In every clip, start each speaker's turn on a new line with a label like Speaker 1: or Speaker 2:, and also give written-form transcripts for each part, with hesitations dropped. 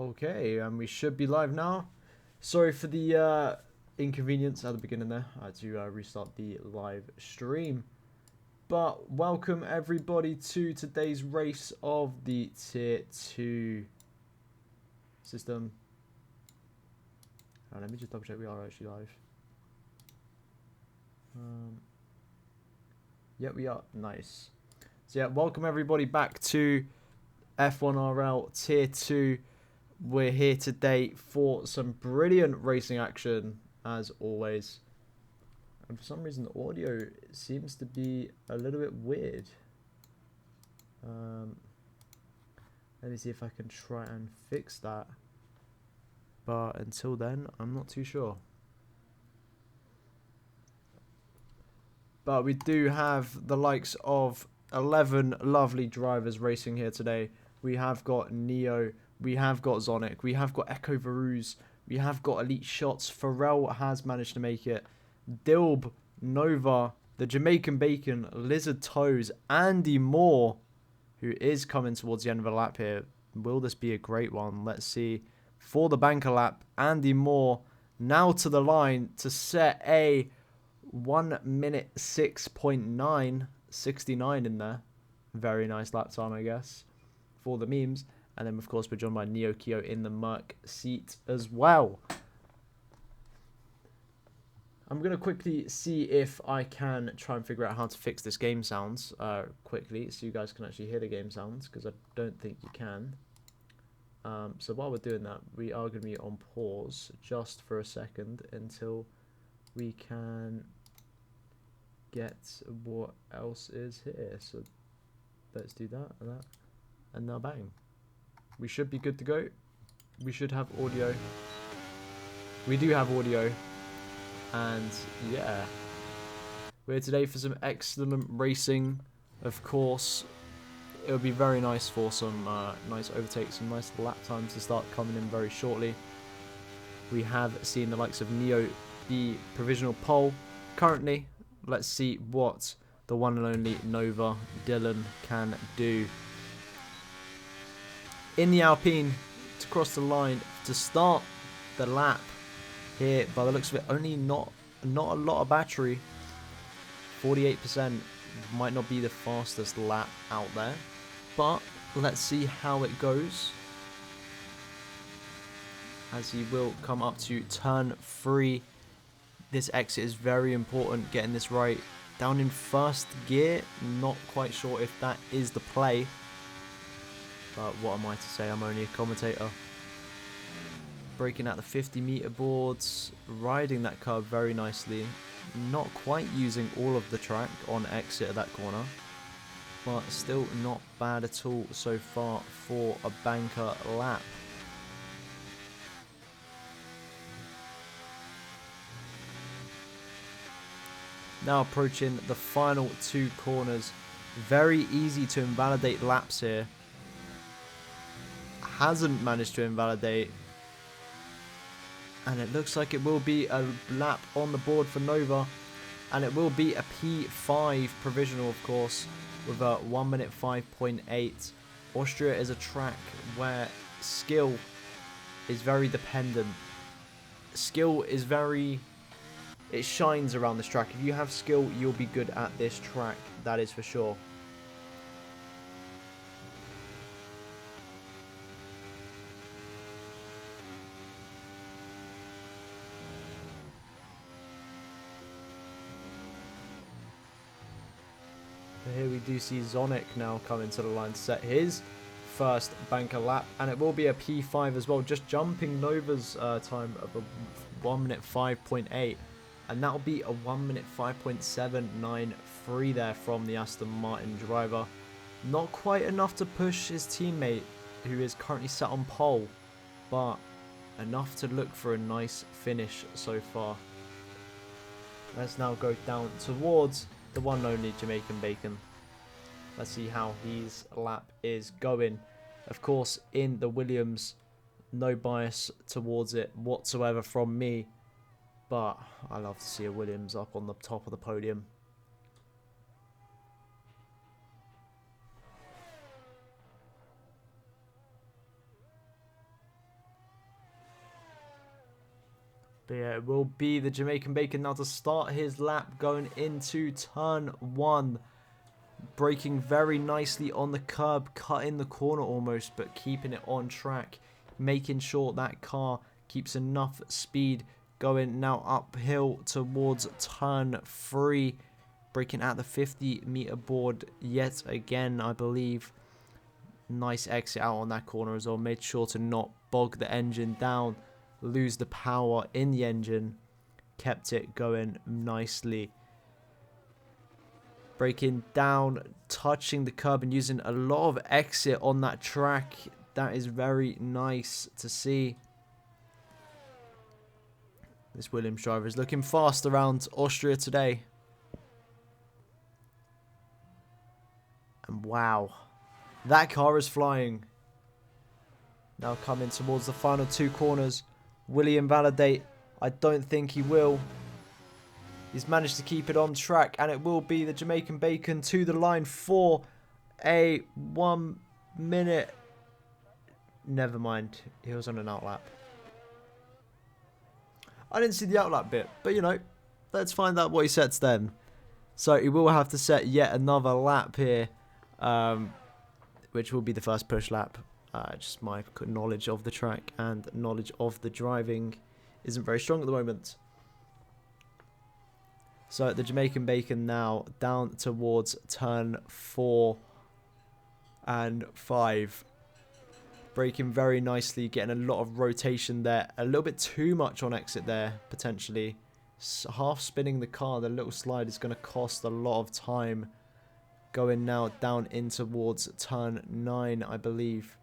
Speaker 1: Okay, and we should be live now. Sorry for the inconvenience at the beginning there. I had to restart the live stream. But welcome everybody to today's race of the Tier 2 system. Let me just double check we are actually live. Yeah, we are. Nice. So yeah, welcome everybody back to F1RL Tier 2. We're here today for some brilliant racing action, as always. And for some reason, the audio seems to be a little bit weird. Let me see if I can try and fix that. But until then, I'm not too sure. But we do have the likes of 11 lovely drivers racing here today. We have got Neo, we have got Zonic, we have got Echo Varuz, we have got Elite Shots. Pharrell has managed to make it. Dilb, Nova, the Jamaican Bacon, Lizard Toes, Andy Moore, who is coming towards the end of the lap here. Will this be a great one? Let's see. For the banker lap, Andy Moore now to the line to set a 1 minute 6.9, 69 in there. Very nice lap time, I guess, for the memes. And then, of course, we're joined by Neo Keo in the Merc seat as well. I'm going to quickly see if I can try and figure out how to fix this game sounds quickly so you guys can actually hear the game sounds, because I don't think you can. So while we're doing that, we are going to be on pause just for a second until we can get what else is here. So let's do that, and now bang. We should be good to go. We should have audio. We do have audio. And yeah, we're here today for some excellent racing. Of course, it would be very nice for some nice overtakes, some nice lap times to start coming in very shortly. We have seen the likes of Neo be provisional pole currently. Let's see what the one and only Nova Dylan can do. In the Alpine to cross the line to start the lap. Here, by the looks of it, only not a lot of battery. 48% might not be the fastest lap out there, but let's see how it goes. As he will come up to turn 3. This exit is very important, getting this right. Down in first gear, not quite sure if that is the play. But what am I to say? I'm only a commentator. Breaking out the 50-meter boards, riding that curve very nicely. Not quite using all of the track on exit of that corner, but still not bad at all so far for a banker lap. Now approaching the final 2 corners. Very easy to invalidate laps here. Hasn't managed to invalidate. And it looks like it will be a lap on the board for Nova. And it will be a P5 provisional, of course, with a 1 minute 5.8. Austria is a track where skill is very dependent. Skill is very... It shines around this track. If you have skill, you'll be good at this track. That is for sure. Here we do see Zonic now coming to the line to set his first banker lap, and it will be a P5 as well, just jumping Nova's time of a 1 minute 5.8, and that will be a 1 minute 5.793 there from the Aston Martin driver. Not quite enough to push his teammate, who is currently sat on pole, but enough to look for a nice finish so far. Let's now go down towards the one and only Jamaican Bacon. Let's see how his lap is going. Of course, in the Williams, no bias towards it whatsoever from me. But I love to see a Williams up on the top of the podium. But yeah, it will be the Jamaican Bacon now to start his lap going into turn 1. Braking very nicely on the curb, cutting the corner almost, but keeping it on track. Making sure that car keeps enough speed going now uphill towards turn 3. Braking at the 50-meter board yet again, I believe. Nice exit out on that corner as well. Made sure to not bog the engine down, lose the power in the engine. Kept it going nicely. Braking down, touching the curb and using a lot of exit on that track. That is very nice to see. This Williams driver is looking fast around Austria today. And wow, that car is flying. Now coming towards the final 2 corners. Will he invalidate? I don't think he will. He's managed to keep it on track, and it will be the Jamaican Bacon to the line for a 1 minute. Never mind, he was on an outlap. I didn't see the outlap bit, but you know, let's find out what he sets then. So he will have to set yet another lap here, which will be the first push lap. Just my knowledge of the track and knowledge of the driving isn't very strong at the moment. So the Jamaican Bacon now down towards turn 4 and 5. Braking very nicely, getting a lot of rotation there. A little bit too much on exit there, potentially. Half spinning the car, the little slide is going to cost a lot of time. Going now down in towards turn 9, I believe.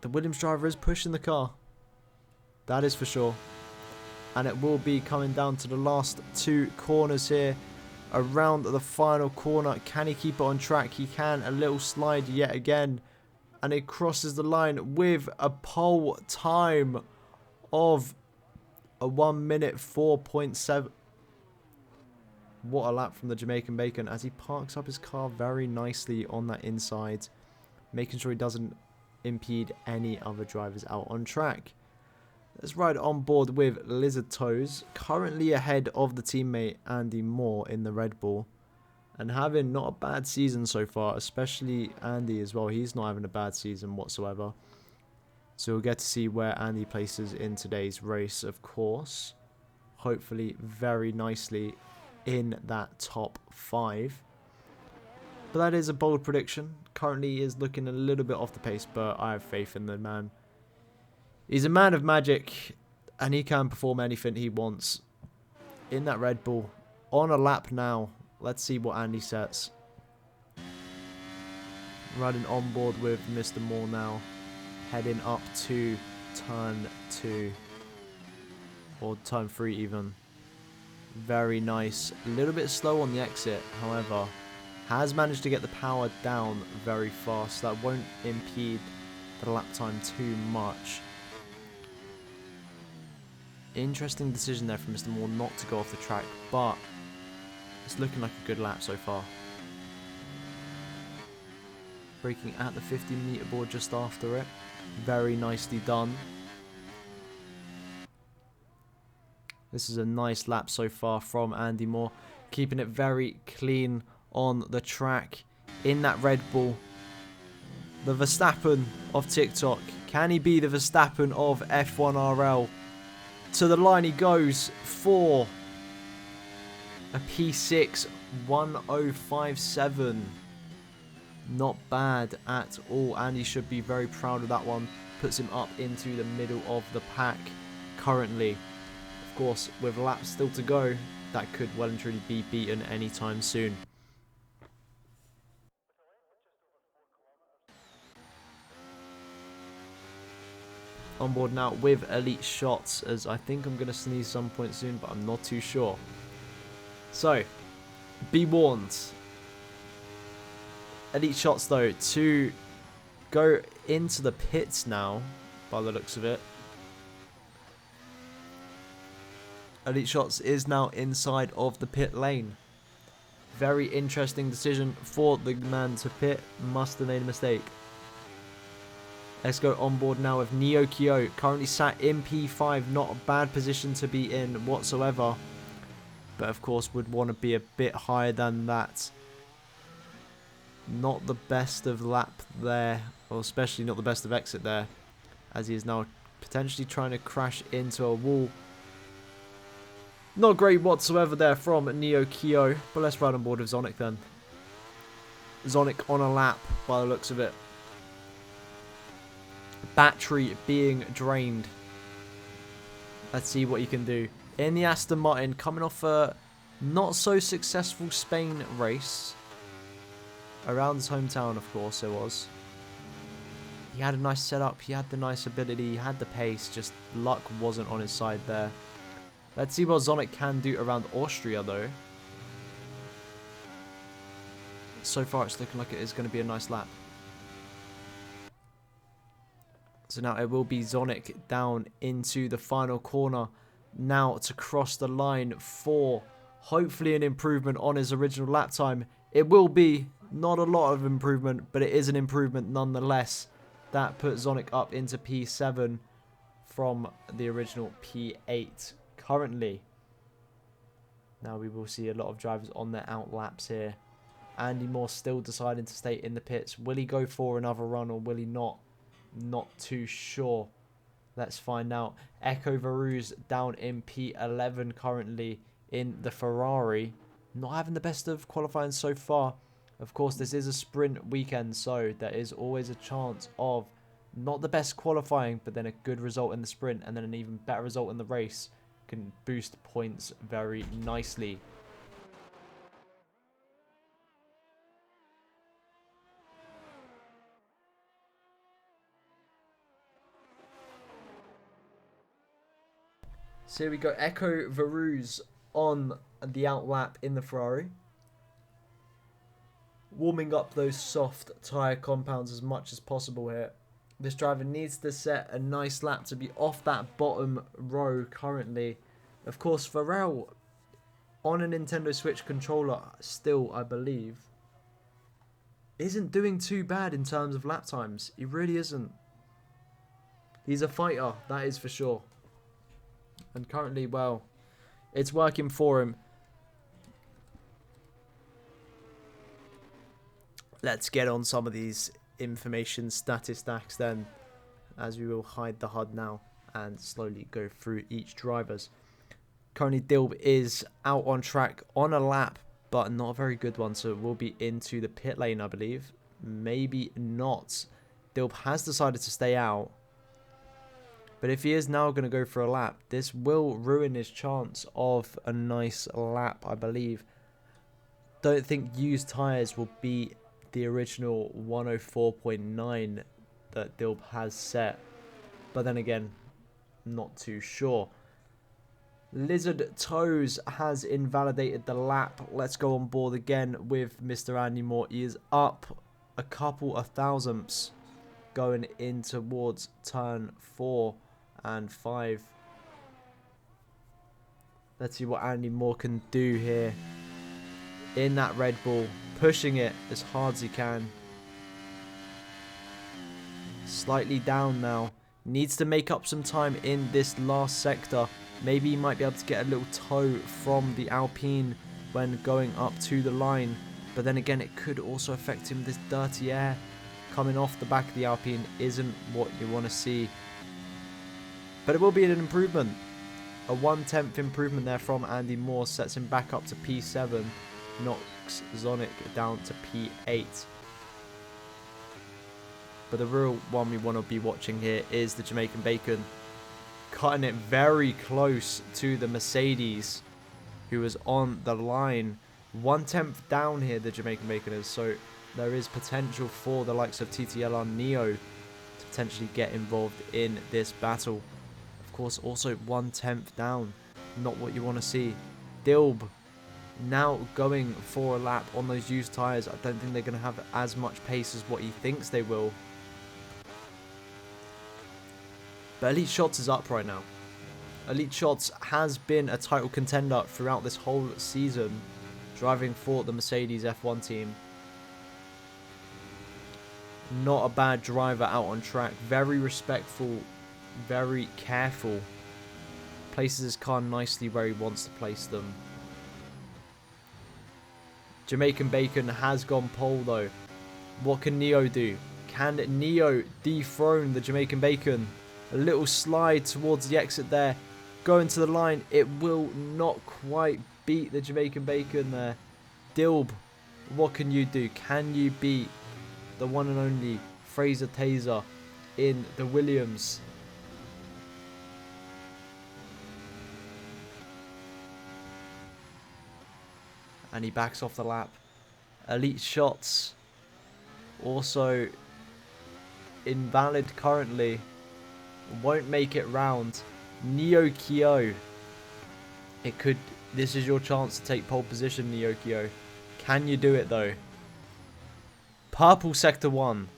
Speaker 1: The Williams driver is pushing the car. That is for sure. And it will be coming down to the last 2 corners here. Around the final corner. Can he keep it on track? He can. A little slide yet again. And it crosses the line with a pole time of a 1 minute 4.7. What a lap from the Jamaican Bacon as he parks up his car very nicely on that inside. Making sure he doesn't impede any other drivers out on track. Let's ride on board with Lizard Toes, currently ahead of the teammate Andy Moore in the Red Bull, and having not a bad season so far, especially Andy as well. He's not having a bad season whatsoever. So we'll get to see where Andy places in today's race, of course. Hopefully very nicely in that top 5. But that is a bold prediction. Currently he is looking a little bit off the pace, but I have faith in the man. He's a man of magic, and he can perform anything he wants in that Red Bull. On a lap now. Let's see what Andy sets. Riding on board with Mr. Moore now. Heading up to turn 2. Or turn 3 even. Very nice. A little bit slow on the exit, however. Has managed to get the power down very fast. That won't impede the lap time too much. Interesting decision there from Mr. Moore not to go off the track, but it's looking like a good lap so far. Braking at the 50-meter board just after it. Very nicely done. This is a nice lap so far from Andy Moore. Keeping it very clean on the track in that Red Bull. The Verstappen of TikTok. Can he be the Verstappen of F1 RL? To the line he goes for a P6 1057. Not bad at all, and he should be very proud of that one. Puts him up into the middle of the pack currently. Of course, with laps still to go, that could well and truly be beaten anytime soon. On board now with Elite Shots, as I think I'm going to sneeze some point soon, but I'm not too sure. So, be warned. Elite Shots though, to go into the pits now, by the looks of it. Elite Shots is now inside of the pit lane. Very interesting decision for the man to pit. Must have made a mistake. Let's go on board now with Neo Kyo, currently sat in P5, not a bad position to be in whatsoever. But of course would want to be a bit higher than that. Not the best of lap there, or especially not the best of exit there, as he is now potentially trying to crash into a wall. Not great whatsoever there from Neo Kyo, but let's ride on board with Zonic then. Zonic on a lap by the looks of it. Battery being drained. Let's see what he can do. In the Aston Martin, coming off a not so successful Spain race. Around his hometown, of course, it was. He had a nice setup, he had the nice ability, he had the pace, just luck wasn't on his side there. Let's see what Zonic can do around Austria, though. So far, it's looking like it is going to be a nice lap. So now it will be Zonic down into the final corner. Now to cross the line for hopefully an improvement on his original lap time. It will be not a lot of improvement, but it is an improvement nonetheless. That puts Zonic up into P7 from the original P8 currently. Now we will see a lot of drivers on their out laps here. Andy Moore still deciding to stay in the pits. Will he go for another run or will he not? Not too sure. Let's find out. Echo Varuz down in P11 currently in the Ferrari. Not having the best of qualifying so far. Of course, this is a sprint weekend, so there is always a chance of not the best qualifying, but then a good result in the sprint and then an even better result in the race can boost points very nicely. So here we go, Echo Varuz on the out lap in the Ferrari. Warming up those soft tyre compounds as much as possible here. This driver needs to set a nice lap to be off that bottom row currently. Of course, Pharrell on a Nintendo Switch controller still, I believe, isn't doing too bad in terms of lap times. He really isn't. He's a fighter, that is for sure. And currently, well, it's working for him. Let's get on some of these information statistics then, as we will hide the HUD now and slowly go through each driver's. Currently, Dilb is out on track on a lap, but not a very good one, so it will be into the pit lane, I believe. Maybe not. Dilb has decided to stay out. But if he is now going to go for a lap, this will ruin his chance of a nice lap, I believe. Don't think used tyres will beat the original 104.9 that Dilb has set. But then again, not too sure. Lizard Toes has invalidated the lap. Let's go on board again with Mr. Andy Moore. He is up a couple of thousandths going in towards turn 4 and 5. Let's see what Andy Moore can do here in that Red Bull, pushing it as hard as he can. Slightly down now. Needs to make up some time in this last sector. Maybe he might be able to get a little toe from the Alpine when going up to the line. But then again, it could also affect him. This dirty air coming off the back of the Alpine isn't what you want to see. But it will be an improvement. A 1/10 improvement there from Andy Moore sets him back up to P7. Knocks Zonic down to P8. But the real one we want to be watching here is the Jamaican Bacon. Cutting it very close to the Mercedes, who was on the line. 1/10 down here, the Jamaican Bacon is. So there is potential for the likes of TTLR Neo to potentially get involved in this battle. Of course, also 1/10 down. Not what you want to see. Dilb now going for a lap on those used tyres. I don't think they're going to have as much pace as what he thinks they will. But Elite Shots is up right now. Elite Shots has been a title contender throughout this whole season, driving for the Mercedes F1 team. Not a bad driver out on track. Very respectful, very careful. Places his car nicely where he wants to place them. Jamaican Bacon has gone pole though. What can Neo do? Can Neo dethrone the Jamaican Bacon? A little slide towards the exit there. Going to the line. It will not quite beat the Jamaican Bacon there. Dilb, what can you do? Can you beat the one and only Fraser Taser in the Williams? And he backs off the lap. Elite Shots also invalid currently. Won't make it round. Neo Kyo. This is your chance to take pole position, Neo Kyo. Can you do it though? Purple Sector 1.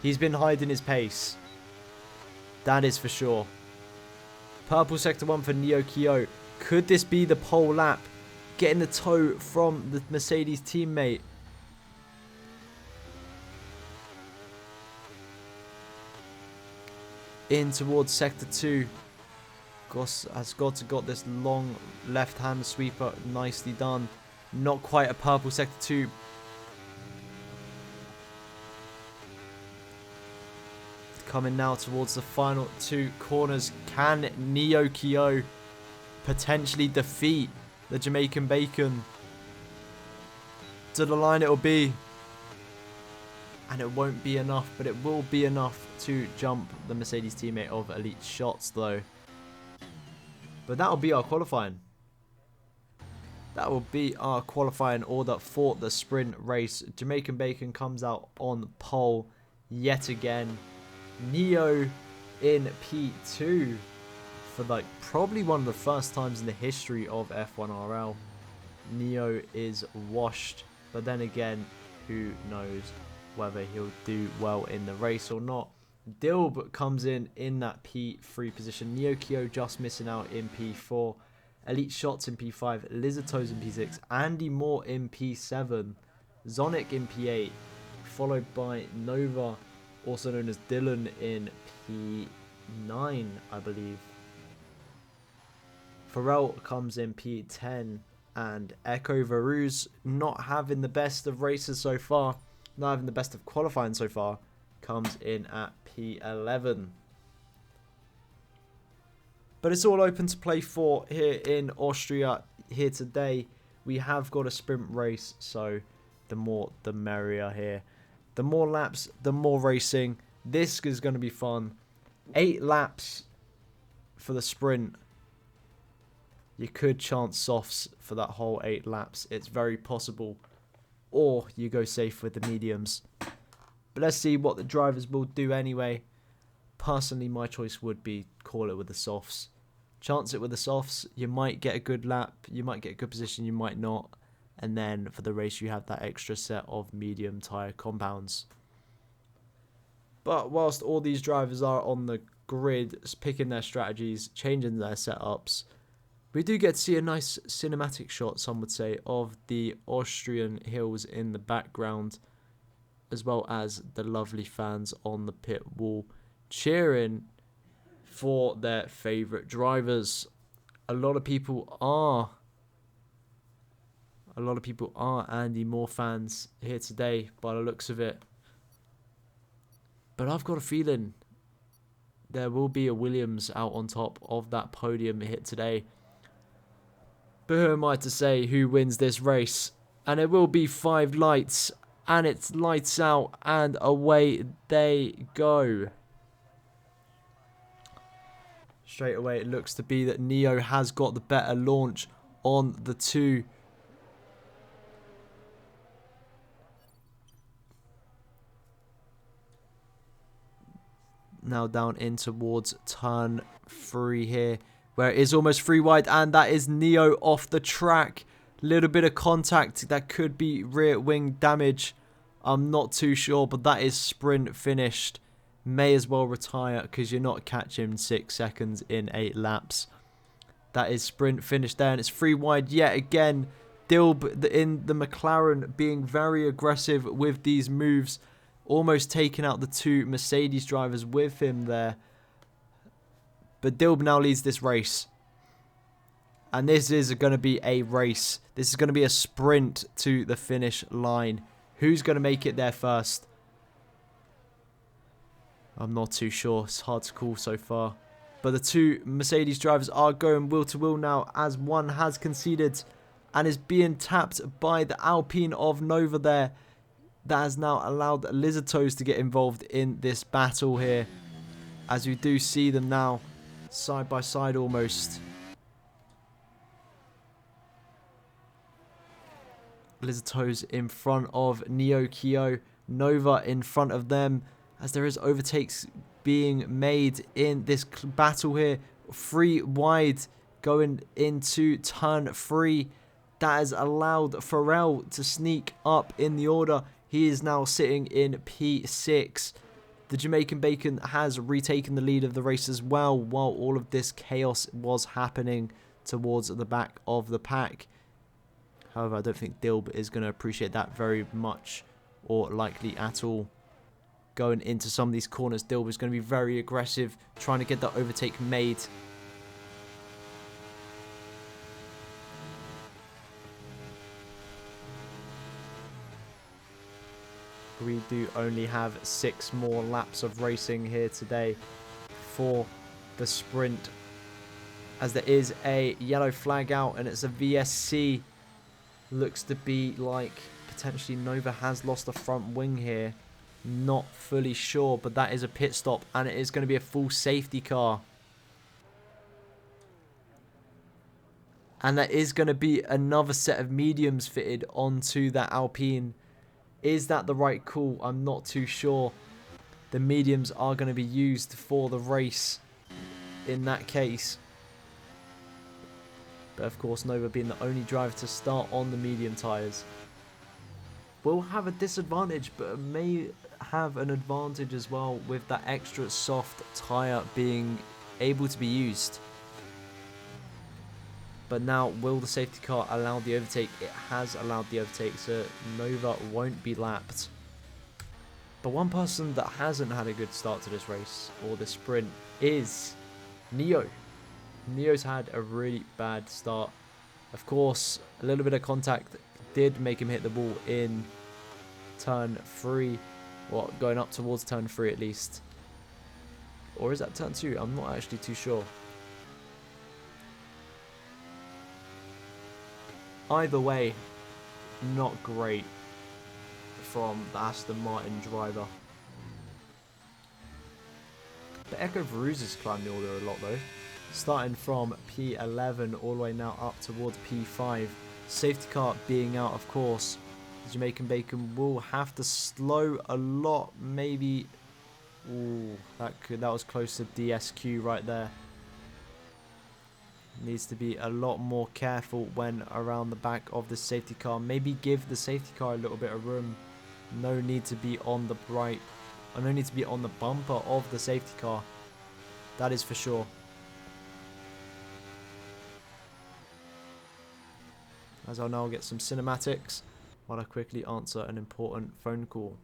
Speaker 1: He's been hiding his pace. That is for sure. Purple Sector 1 for Neo Kyo. Could this be the pole lap? Getting the toe from the Mercedes teammate. In towards Sector 2. Goss has got this long left-hand sweeper. Nicely done. Not quite a purple Sector 2. Coming now towards the final 2 corners. Can Neo Kyo potentially defeat the Jamaican Bacon? To the line it will be. And it won't be enough, but it will be enough to jump the Mercedes teammate of Elite Shots though. But that will be our qualifying. That will be our qualifying order for the sprint race. Jamaican Bacon comes out on pole yet again. Neo in P2 for like probably one of the first times in the history of F1RL. Neo is washed, but then again, who knows whether he'll do well in the race or not. Dilb comes in that P3 position. Neo Kyo just missing out in P4. Elite Shots in P5. Lizard Toes in P6. Andy Moore in P7. Zonic in P8. Followed by Nova, also known as Dylan, in P9, I believe. Pharrell comes in P10. And Echo Varuz, not having the best of races so far, not having the best of qualifying so far, comes in at P11. But it's all open to play for here in Austria. Here today, we have got a sprint race, so the more the merrier here. The more laps, the more racing. This is going to be fun. 8 laps for the sprint. You could chance softs for that whole 8 laps. It's very possible. Or you go safe with the mediums. But let's see what the drivers will do anyway. Personally, my choice would be call it with the softs. Chance it with the softs. You might get a good lap. You might get a good position. You might not. And then for the race, you have that extra set of medium tyre compounds. But whilst all these drivers are on the grid, picking their strategies, changing their setups, we do get to see a nice cinematic shot, some would say, of the Austrian hills in the background, as well as the lovely fans on the pit wall cheering for their favourite drivers. A lot of people are Andy Moore fans here today, by the looks of it. But I've got a feeling there will be a Williams out on top of that podium hit today. But who am I to say who wins this race? And it will be 5 lights. And it's lights out. And away they go. Straight away it looks to be that Neo has got the better launch on the 2. Now down in towards turn 3 here, where it is almost 3 wide, and that is Neo off the track. Little bit of contact, that could be rear wing damage. I'm not too sure, but that is sprint finished. May as well retire because you're not catching 6 seconds in 8 laps. That is sprint finished there, and it's 3 wide yet again. Dilb in the McLaren being very aggressive with these moves, almost taking out the 2 Mercedes drivers with him there. But Dilb now leads this race. And this is going to be a race. This is going to be a sprint to the finish line. Who's going to make it there first? I'm not too sure. It's hard to call so far. But the 2 Mercedes drivers are going wheel to wheel now, as one has conceded and is being tapped by the Alpine of Nova there. That has now allowed Lizardos to get involved in this battle here, as we do see them now side by side almost. Lizardos in front of Neo Kyo, Nova in front of them, as there is overtakes being made in this battle here. 3 wide going into turn 3. That has allowed Pharrell to sneak up in the order. He is now sitting in P6. The Jamaican Bacon has retaken the lead of the race as well, while all of this chaos was happening towards the back of the pack. However, I don't think Dilb is going to appreciate that very much, or likely at all. Going into some of these corners, Dilb is going to be very aggressive, trying to get that overtake made. We do only have 6 more laps of racing here today for the sprint, as there is a yellow flag out and it's a VSC. Looks to be like potentially Nova has lost the front wing here. Not fully sure, but that is a pit stop and it is going to be a full safety car. And that is going to be another set of mediums fitted onto that Alpine. Is that the right call? I'm not too sure. The mediums are going to be used for the race in that case. But of course, Nova being the only driver to start on the medium tyres will have a disadvantage, but may have an advantage as well with that extra soft tyre being able to be used. But now, will the safety car allow the overtake? It has allowed the overtake, so Nova won't be lapped. But one person that hasn't had a good start to this race, or this sprint, is Neo. Neo's had a really bad start. Of course, a little bit of contact did make him hit the wall in turn 3. Well, going up towards turn 3 at least. Or is that turn 2? I'm not actually too sure. Either way, not great from the Aston Martin driver. But Echo Varuz has climbed the order a lot though. Starting from P11 all the way now up towards P5. Safety car being out, of course. The Jamaican Bacon will have to slow a lot. Maybe. Ooh, that was close to DSQ right there. Needs to be a lot more careful when around the back of the safety car. Maybe give the safety car a little bit of room. No need to be on the right. No need to be on the bumper of the safety car. That is for sure. As I'll now get some cinematics while I quickly answer an important phone call.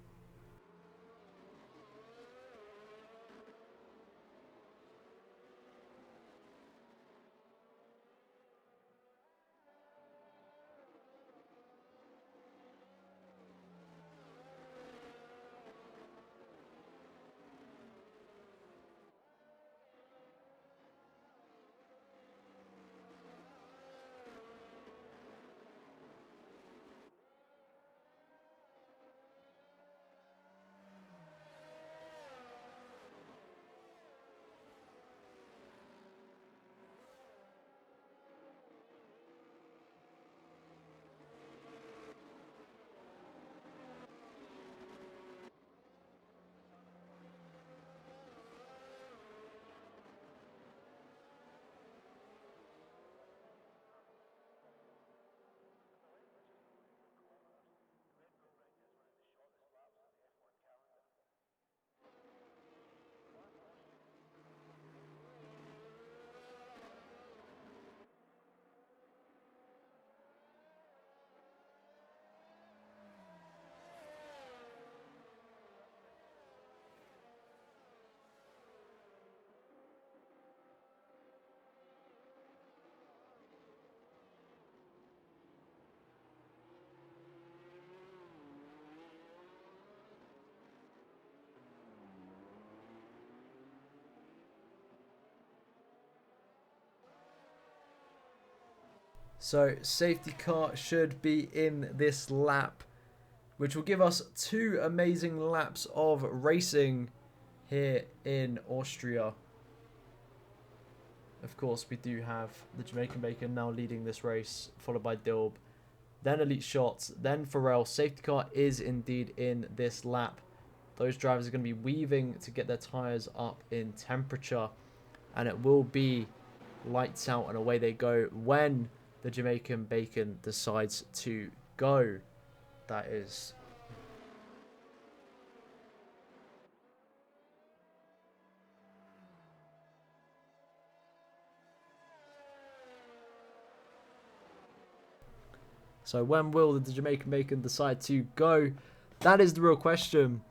Speaker 1: So safety car should be in this lap, which will give us 2 amazing laps of racing here in Austria. Of course, we do have the Jamaican Bacon now leading this race, followed by Dilb, then Elite Shots, then Pharrell. Safety car is indeed in this lap. Those drivers are going to be weaving to get their tyres up in temperature, and it will be lights out and away they go when the Jamaican Bacon decides to go. That is. So when will the Jamaican Bacon decide to go? That is the real question.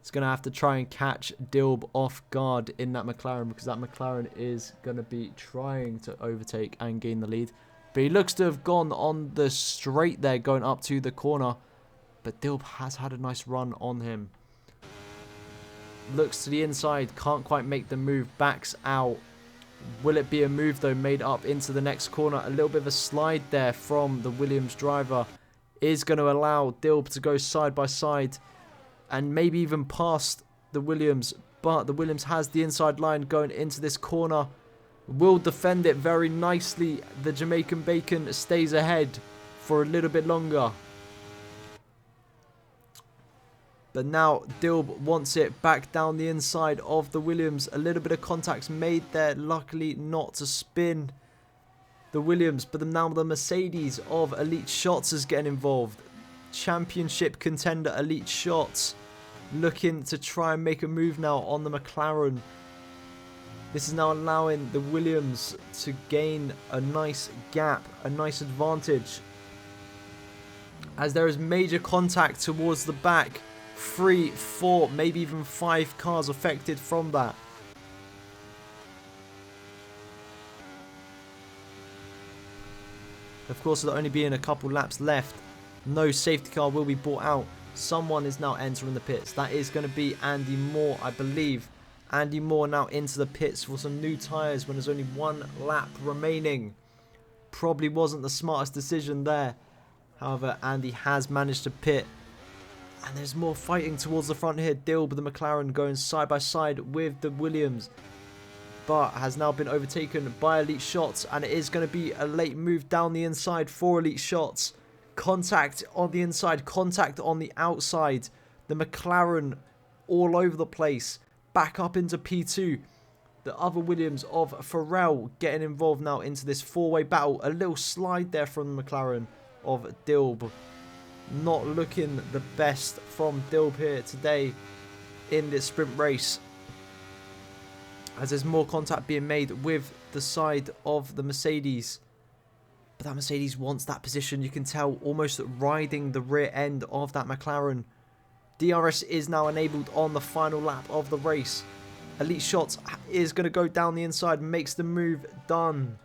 Speaker 1: It's going to have to try and catch Dilb off guard in that McLaren, because that McLaren is going to be trying to overtake and gain the lead. But he looks to have gone on the straight there going up to the corner. But Dilb has had a nice run on him. Looks to the inside, can't quite make the move, backs out. Will it be a move though made up into the next corner? A little bit of a slide there from the Williams driver is going to allow Dilb to go side by side and maybe even past the Williams. But the Williams has the inside line going into this corner. Will defend it very nicely. The Jamaican Bacon stays ahead for a little bit longer. But now Dilb wants it back down the inside of the Williams. A little bit of contacts made there. Luckily not to spin the Williams. But now the Mercedes of Elite Shots is getting involved. Championship contender Elite Shots looking to try and make a move now on the McLaren. This is now allowing the Williams to gain a nice gap, a nice advantage, as there is major contact towards the back. 3, 4, maybe even 5 cars affected from that. Of course, there'll only being a couple laps left. No safety car will be brought out. Someone is now entering the pits. That is going to be Andy Moore, I believe. Andy Moore now into the pits for some new tyres when there's only 1 lap remaining. Probably wasn't the smartest decision there. However, Andy has managed to pit. And there's more fighting towards the front here. Dilb, the McLaren, going side by side with the Williams. But has now been overtaken by Elite Shots. And it is going to be a late move down the inside for Elite Shots. Contact on the inside. Contact on the outside. The McLaren all over the place. Back up into P2. The other Williams of Pharrell getting involved now into this 4-way battle. A little slide there from the McLaren of Dilb. Not looking the best from Dilb here today in this sprint race, as there's more contact being made with the side of the Mercedes. But that Mercedes wants that position, you can tell, almost riding the rear end of that McLaren. DRS is now enabled on the final lap of the race. Elite Shots is going to go down the inside, makes the move, done.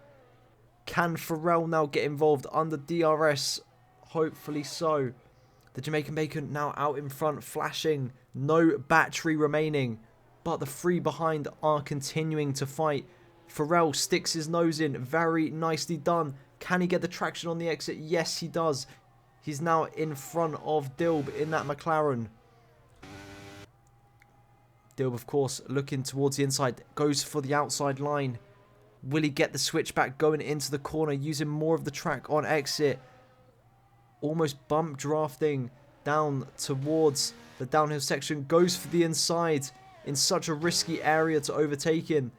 Speaker 1: Can Pharrell now get involved under DRS? Hopefully so. The Jamaican Bacon now out in front, flashing. No battery remaining. But the 3 behind are continuing to fight. Pharrell sticks his nose in. Very nicely done. Can he get the traction on the exit? Yes, he does. He's now in front of Dilb in that McLaren. Dilb, of course, looking towards the inside. Goes for the outside line. Will he get the switchback going into the corner, using more of the track on exit? Almost bump drafting down towards the downhill section. Goes for the inside in such a risky area to overtake him.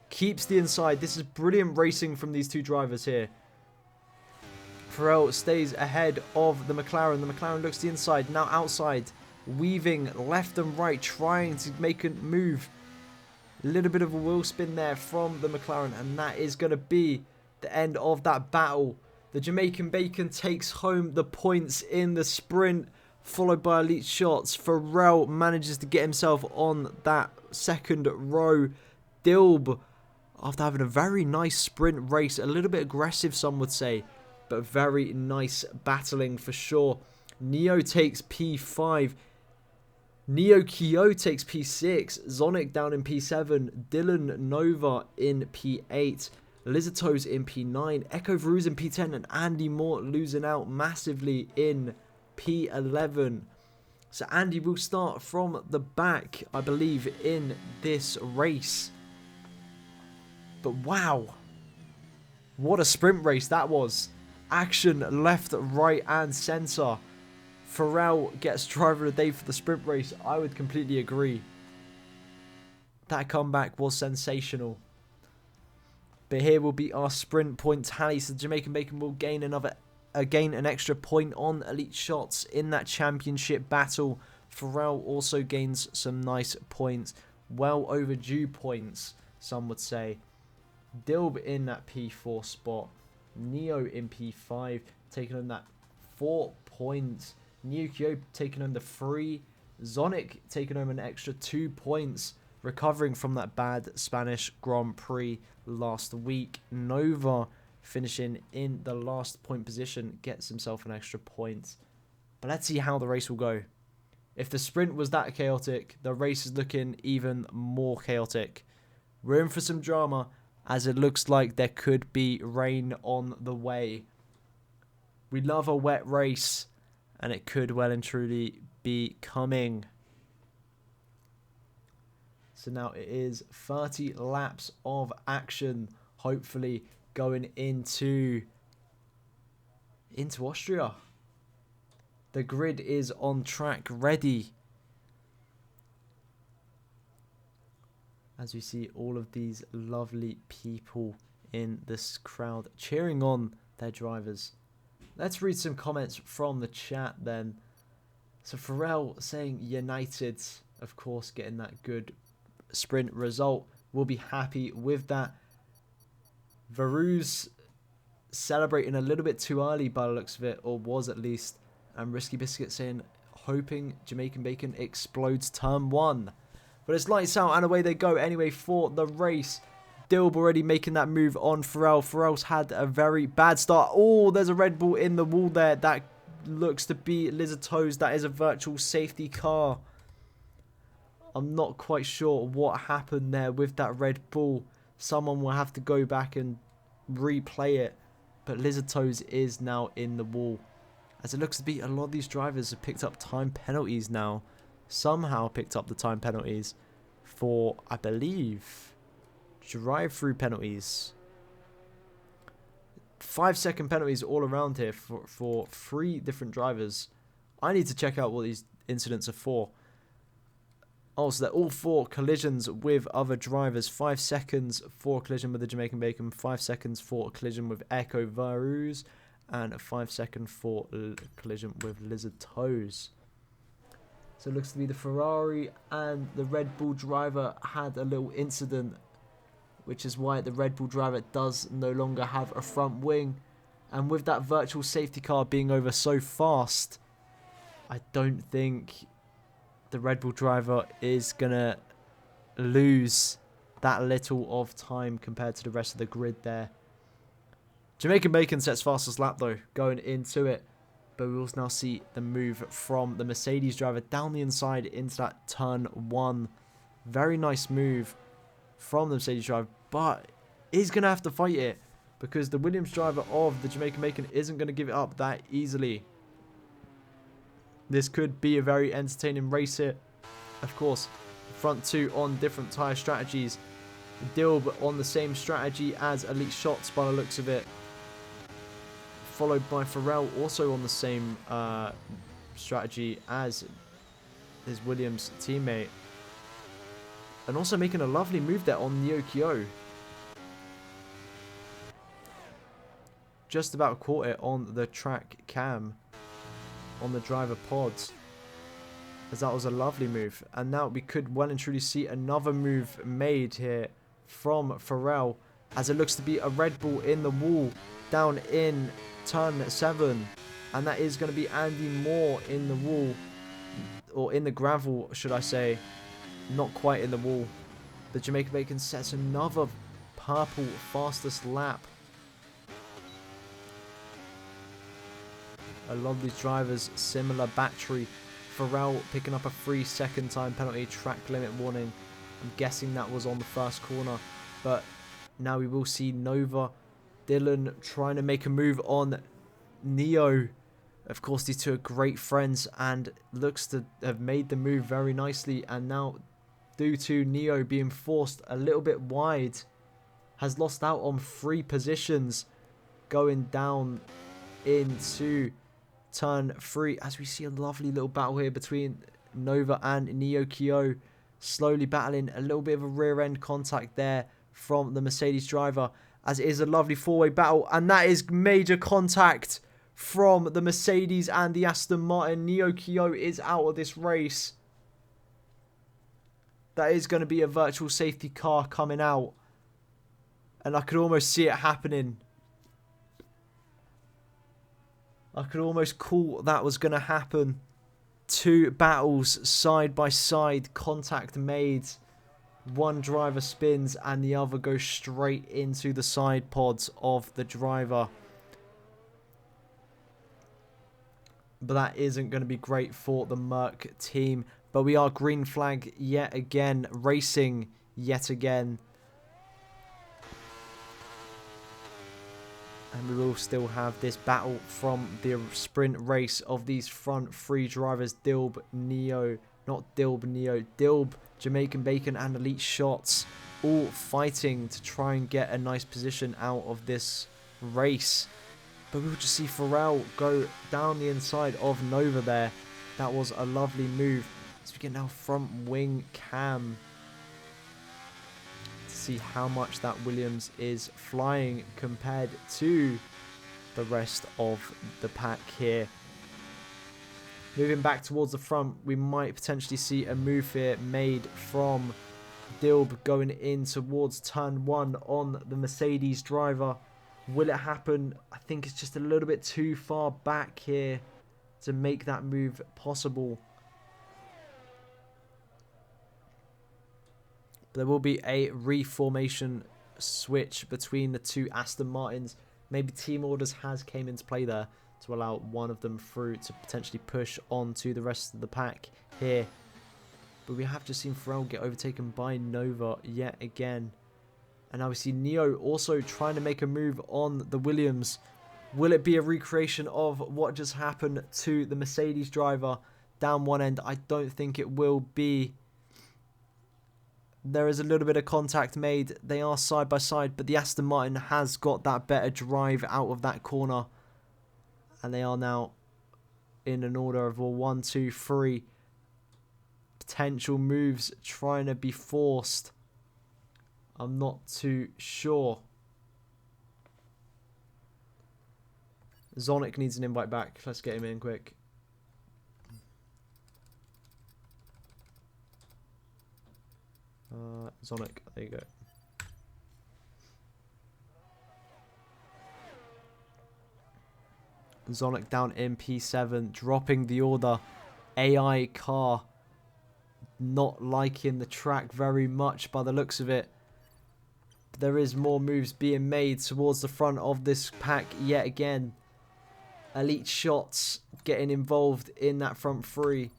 Speaker 1: Keeps the inside. This is brilliant racing from these 2 drivers here. Pharrell stays ahead of the McLaren. The McLaren looks to the inside, now outside. Weaving left and right, trying to make a move. A little bit of a wheel spin there from the McLaren, and that is going to be the end of that battle. The Jamaican Bacon takes home the points in the sprint, followed by Elite Shots. Pharrell manages to get himself on that second row. Dilb, after having a very nice sprint race, a little bit aggressive some would say, but very nice battling for sure. Neo takes P5. Neo Kyo takes P6. Zonic down in P7. Dylan Nova in P8. Lizato's in P9, Echo Varuz in P10, and Andy Moore losing out massively in P11. So Andy will start from the back, I believe, in this race. But wow, what a sprint race that was. Action left, right, and centre. Pharrell gets driver of the day for the sprint race. I would completely agree. That comeback was sensational. But here will be our sprint point tally. So Jamaican Bacon will gain an extra point on elite shots in that championship battle. Pharrell also gains some nice points. Well overdue points, some would say. Dilb in that P4 spot. Neo in P5, taking on that 4 points. Nukio taking home the 3. Zonic taking home an extra 2 points, recovering from that bad Spanish Grand Prix last week. Nova finishing in the last point position, gets himself an extra point. But let's see how the race will go. If the sprint was that chaotic, the race is looking even more chaotic. We're in for some drama, as it looks like there could be rain on the way. We love a wet race, and it could well and truly be coming. So now it is 30 laps of action, hopefully going into Austria. The grid is on track, ready. As we see all of these lovely people in this crowd cheering on their drivers. Let's read some comments from the chat then. So Pharrell saying United, of course, getting that good sprint result. We'll be happy with that. Varuz celebrating a little bit too early by the looks of it, or was at least. And Risky Biscuit saying, hoping Jamaican Bacon explodes turn 1. But it's lights out and away they go anyway for the race. Dilb already making that move on Pharrell. Pharrell's had a very bad start. Oh, there's a Red Bull in the wall there. That looks to be Lizato's. That is a virtual safety car. I'm not quite sure what happened there with that Red Bull. Someone will have to go back and replay it. But Lizato's is now in the wall. As it looks to be, a lot of these drivers have picked up time penalties now. Somehow picked up the time penalties for, I believe, drive-through penalties. 5-second penalties all around here for 3 different drivers. I need to check out what these incidents are for. Also, they're all for collisions with other drivers. 5 seconds for a collision with the Jamaican Bacon. 5 seconds for a collision with Echo Varuz. And a 5-second for collision with Lizard Toes. So it looks to be the Ferrari and the Red Bull driver had a little incident, which is why the Red Bull driver does no longer have a front wing. And with that virtual safety car being over so fast, I don't think the Red Bull driver is going to lose that little of time compared to the rest of the grid there. Jamaican Bacon sets fastest lap though, going into it. But we will now see the move from the Mercedes driver down the inside into that turn 1. Very nice move from the Mercedes driver, but he's going to have to fight it because the Williams driver of the Jamaican Bacon isn't going to give it up that easily. This could be a very entertaining race here. Of course, front 2 on different tyre strategies. Dilb on the same strategy as Elite Shots by the looks of it. Followed by Pharrell, also on the same strategy as his Williams teammate. And also making a lovely move there on Nyokio. Just about caught it on the track cam, on the driver pods, as that was a lovely move. And now we could well and truly see another move made here from Pharrell, as it looks to be a Red Bull in the wall down in turn 7, and that is going to be Andy Moore in the wall, or in the gravel should I say, not quite in the wall. The Jamaican Bacon sets another purple fastest lap. A lot of these drivers similar battery. Pharrell picking up a 3-second time penalty, track limit warning. I'm guessing that was on the first corner, but now we will see Nova, Dylan trying to make a move on Neo. Of course, these two are great friends and looks to have made the move very nicely. And now, due to Neo being forced a little bit wide, has lost out on 3 positions going down into turn 3. As we see a lovely little battle here between Nova and Neo Kyo, slowly battling. A little bit of a rear end contact there from the Mercedes driver, as it is a lovely 4-way battle, and that is major contact from the Mercedes and the Aston Martin. Neo Kyo is out of this race. That is going to be a virtual safety car coming out, and I could almost see it happening. I could almost call that was going to happen. 2 battles side by side, contact made. One driver spins and the other goes straight into the side pods of the driver. But that isn't going to be great for the Merc team. But we are green flag yet again, racing yet again. And we will still have this battle from the sprint race of these front 3 drivers. Dilb, Neo, not Dilb, Neo, Dilb, Jamaican Bacon and Elite Shots, all fighting to try and get a nice position out of this race. But we'll just see Pharrell go down the inside of Nova there. That was a lovely move. So we get now front wing cam to see how much that Williams is flying compared to the rest of the pack here. Moving back towards the front, we might potentially see a move here made from Dilb going in towards turn 1 on the Mercedes driver. Will it happen? I think it's just a little bit too far back here to make that move possible. There will be a reformation switch between the 2 Aston Martins. Maybe team orders has came into play there to allow one of them through to potentially push on to the rest of the pack here. But we have just seen Pharrell get overtaken by Nova yet again. And now we see Neo also trying to make a move on the Williams. Will it be a recreation of what just happened to the Mercedes driver down one end? I don't think it will be. There is a little bit of contact made. They are side by side, but the Aston Martin has got that better drive out of that corner. And they are now in an order of 1, 2, 3 potential moves trying to be forced. I'm not too sure. Zonic needs an invite back. Let's get him in quick. Zonic, there you go. Zonic down in P7, dropping the order. AI car not liking the track very much by the looks of it. There is more moves being made towards the front of this pack yet again. Elite Shots getting involved in that front 3.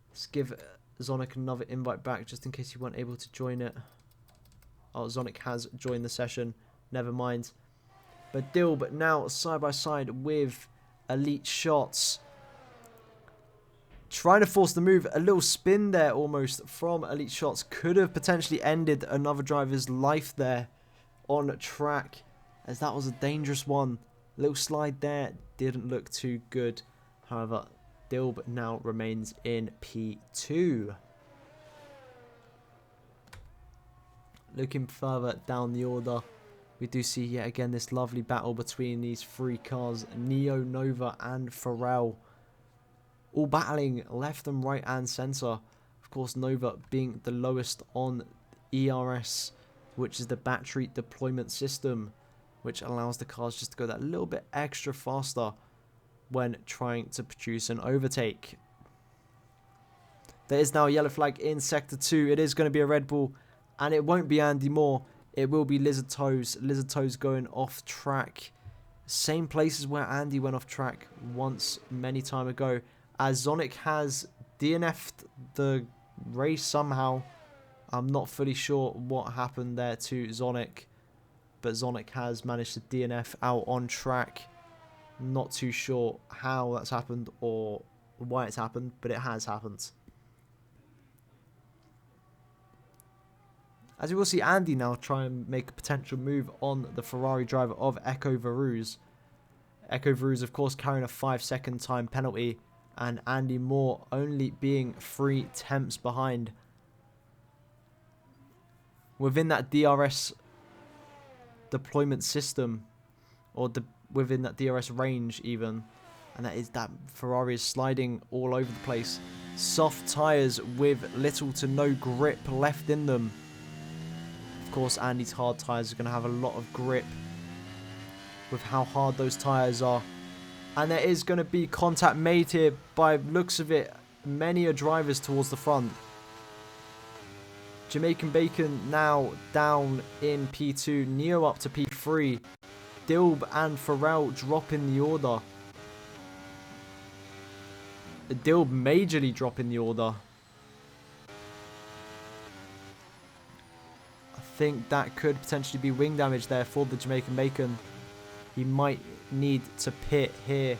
Speaker 1: Let's give Zonic another invite back just in case you weren't able to join it. Oh, Zonic has joined the session. Never mind. But Dilb now side by side with Elite Shots. Trying to force the move. A little spin there almost from Elite Shots. Could have potentially ended another driver's life there on track, as that was a dangerous one. Little slide there. Didn't look too good. However, Dilb now remains in P2. Looking further down the order, we do see yet again this lovely battle between these 3 cars. Neo, Nova and Pharrell. All battling left and right and centre. Of course, Nova being the lowest on ERS, which is the battery deployment system, which allows the cars just to go that little bit extra faster when trying to produce an overtake. There is now a yellow flag in Sector 2. It is going to be a Red Bull, and it won't be Andy Moore. It will be Lizard Toes. Lizard Toes going off track. Same places where Andy went off track once many time ago, as Zonic has DNF'd the race somehow. I'm not fully sure what happened there to Zonic. but Zonic has managed to DNF out on track. Not too sure how that's happened or why it's happened, but it has happened. As we will see Andy now try and make a potential move on the Ferrari driver of Echo Varuz. Echo Varuz, of course, carrying a 5-second time penalty, and Andy Moore only being 3 tenths behind. Within that DRS deployment system, or within that DRS range even, and that is that Ferrari is sliding all over the place. Soft tyres with little to no grip left in them. Of course, Andy's hard tyres are going to have a lot of grip with how hard those tyres are. And there is going to be contact made here by looks of it. Many are drivers towards the front. Jamaican Bacon now down in P2. Neo up to P3. Dilb and Pharrell dropping the order. Dilb majorly dropping the order. I think that could potentially be wing damage there for the Jamaican Bacon. He might need to pit here.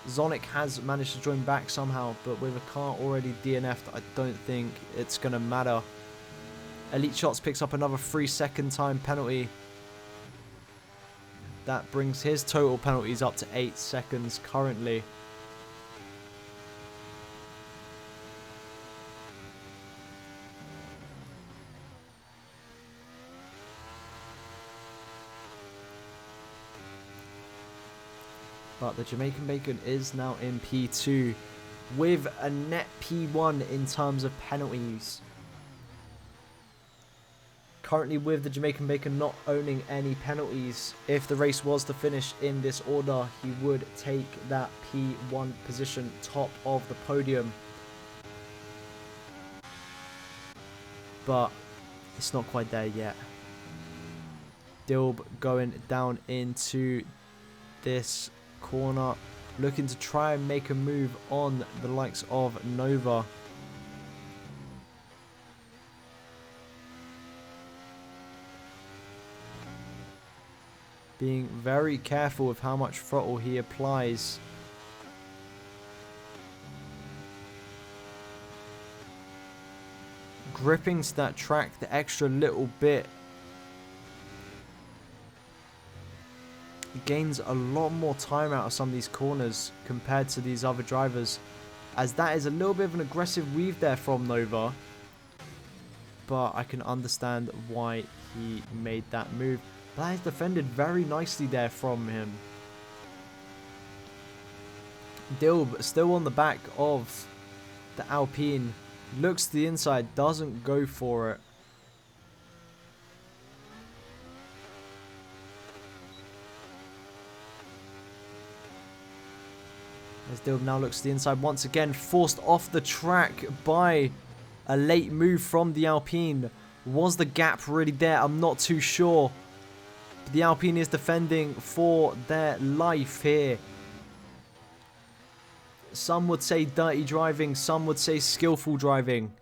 Speaker 1: Zonic has managed to join back somehow, but with a car already DNF'd, I don't think it's going to matter. Elite Shots picks up another 3-second time penalty. That brings his total penalties up to 8 seconds currently. But the Jamaican Bacon is now in P2 with a net P1 in terms of penalties. Currently with the Jamaican Bacon not owning any penalties, if the race was to finish in this order, he would take that P1 position top of the podium. But it's not quite there yet. Dilb going down into this corner, looking to try and make a move on the likes of Nova. Being very careful with how much throttle he applies. Gripping to that track the extra little bit. He gains a lot more time out of some of these corners compared to these other drivers, as that is a little bit of an aggressive weave there from Nova. But I can understand why he made that move. That is defended very nicely there from him. Dilb still on the back of the Alpine. Looks to the inside, doesn't go for it. As Dilb now looks to the inside once again, forced off the track by a late move from the Alpine. Was the gap really there? I'm not too sure. But the Alpine is defending for their life here. Some would say dirty driving, some would say skillful driving.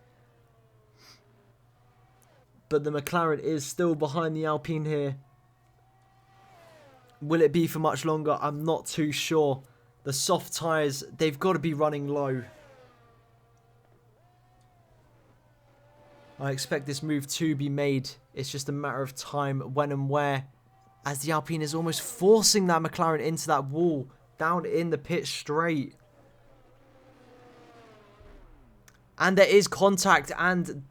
Speaker 1: But the McLaren is still behind the Alpine here. Will it be for much longer? I'm not too sure. The soft tyres, they've got to be running low. I expect this move to be made. It's just a matter of time, when and where. As the Alpine is almost forcing that McLaren into that wall. Down in the pit straight. And there is contact, and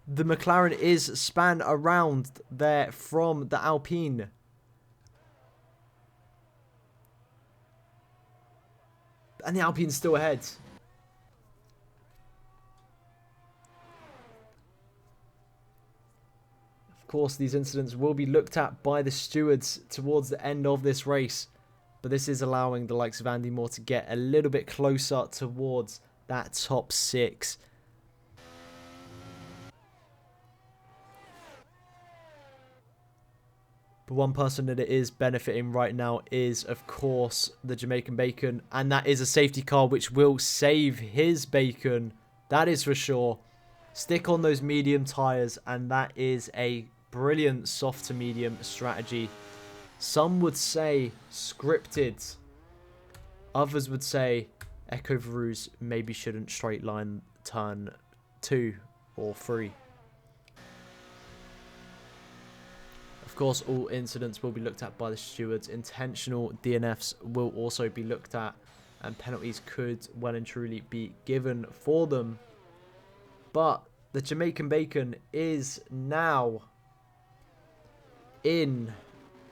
Speaker 1: the McLaren is spun around there from the Alpine. And the Alpine's still ahead. Of course, these incidents will be looked at by the stewards towards the end of this race. But this is allowing the likes of Andy Moore to get a little bit closer towards that top 6. But one person that it is benefiting right now is, of course, the Jamaican Bacon. And that is a safety car which will save his bacon. That is for sure. Stick on those medium tyres, and that is a Brilliant soft to medium strategy. Some would say scripted. Others would say Echo Varus maybe shouldn't straight line turn 2 or 3. Of course, all incidents will be looked at by the stewards. Intentional DNFs will also be looked at, and penalties could well and truly be given for them. But the Jamaican Bacon is now in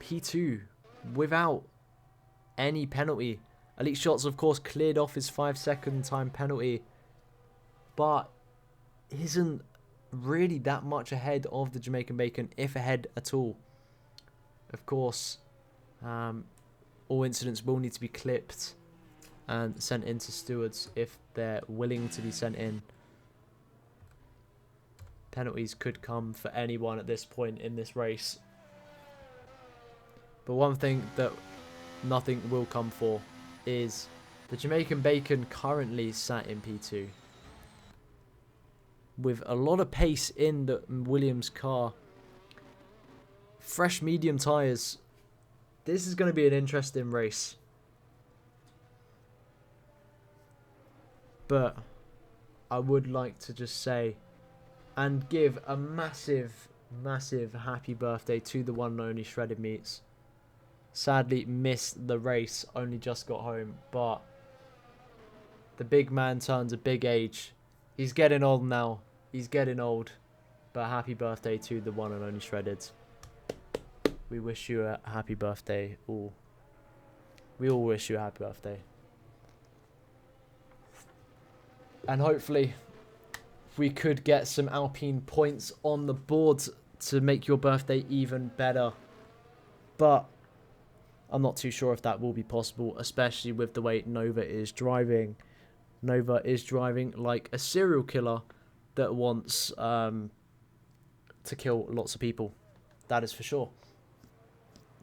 Speaker 1: P2 without any penalty. Elite Shots, of course, cleared off his 5-second time penalty, but isn't really that much ahead of the Jamaican Bacon, if ahead at all. Of course, all incidents will need to be clipped and sent in to stewards if they're willing to be sent in. Penalties could come for anyone at this point in this race. But one thing that nothing will come for is the Jamaican Bacon currently sat in P2 with a lot of pace in the Williams car. Fresh medium tyres. This is going to be an interesting race. But I would like to just say and give a massive, massive happy birthday to the one and only Shredded Meats. Sadly missed the race, only just got home, but the big man turns a big age. He's getting old now. He's getting old. But happy birthday to the one and only Shredded. We wish you a happy birthday all. We all wish you a happy birthday. And hopefully we could get some Alpine points on the board to make your birthday even better. But I'm not too sure if that will be possible, especially with the way Nova is driving. Nova is driving like a serial killer that wants to kill lots of people. That is for sure.